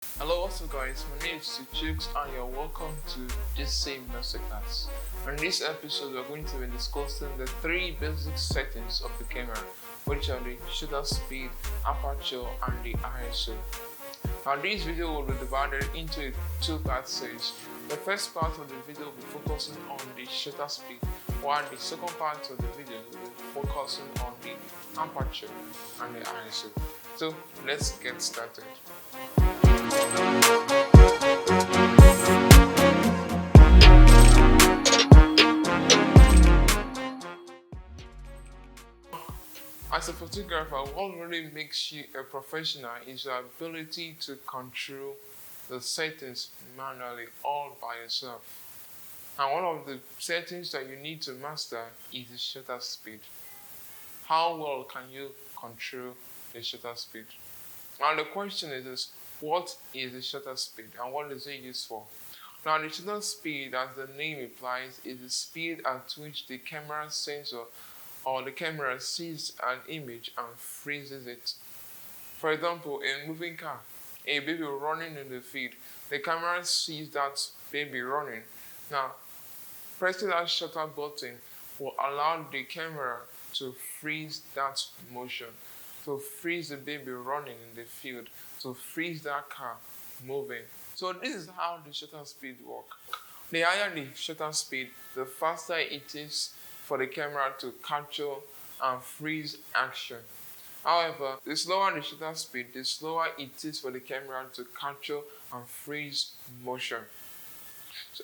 Hello, what's up guys, my name is Chooks and you're welcome to this same masterclass. In this episode we're going to be discussing the three basic settings of the camera, which are the shutter speed, aperture and the ISO. Now this video will be divided into a two-part series. The first part of the video will be focusing on the shutter speed, while the second part of the video will be focusing on the aperture and the ISO. So let's get started. As a photographer, what really makes you a professional is your ability to control the settings manually all by yourself. And one of the settings that you need to master is the shutter speed. How well can you control the shutter speed? Now the question is what is the shutter speed and what is it used for? Now the shutter speed, as the name implies, is the speed at which the camera sensor or the camera sees an image and freezes it. For example, in a moving car, a baby running in the field, the camera sees that baby running. Now, pressing that shutter button will allow the camera to freeze that motion, to freeze the baby running in the field, to freeze that car moving. So this is how the shutter speed works. The higher the shutter speed, the faster it is for the camera to capture and freeze action. However, the slower the shutter speed, the slower it is for the camera to capture and freeze motion.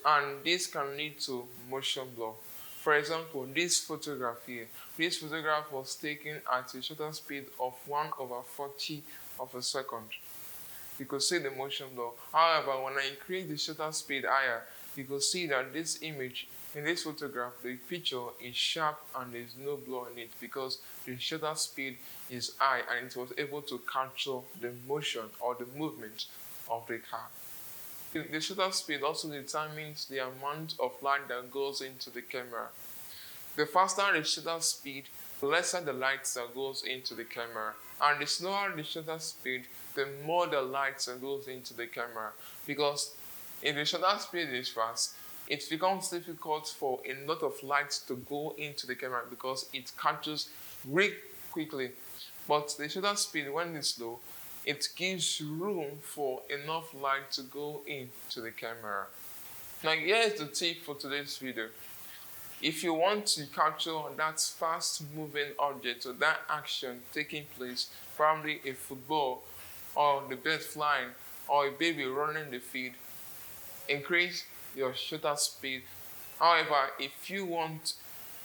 And this can lead to motion blur. For example, this photograph here, this photograph was taken at a shutter speed of 1/40 of a second. You could see the motion blur. However, when I increase the shutter speed higher, you could see that this image in this photograph, the picture is sharp and there is no blur in it because the shutter speed is high and it was able to capture the motion or the movement of the car. The shutter speed also determines the amount of light that goes into the camera. The faster the shutter speed, the lesser the light that goes into the camera. And the slower the shutter speed, the more the light that goes into the camera. Because if the shutter speed is fast, it becomes difficult for a lot of light to go into the camera because it captures really quickly. But the shutter speed, when it's low, it gives room for enough light to go into the camera. Now here's the tip for today's video. If you want to capture that fast moving object or that action taking place, probably a football or the bird flying or a baby running the field, increase your shutter speed. However, if you want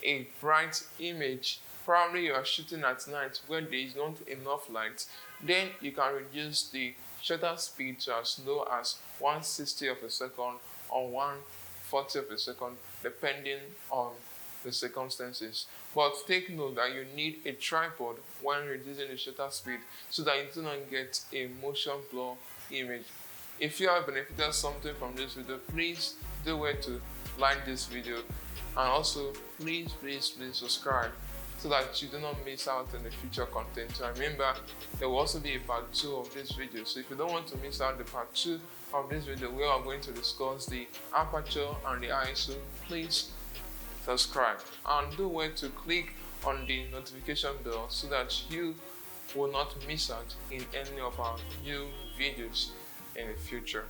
a bright image, probably you are shooting at night when there is not enough light, then you can reduce the shutter speed to as low as 1/60 of a second or 1/40 of a second, depending on the circumstances. But take note that you need a tripod when reducing the shutter speed so that you do not get a motion blur image. If you have benefited something from this video, please do well to like this video and also please subscribe so that you do not miss out on the future content. So remember, there will also be a part 2 of this video. So if you don't want to miss out the part 2 of this video, we are going to discuss the aperture and the ISO. Please subscribe and do well to click on the notification bell so that you will not miss out in any of our new videos in the future.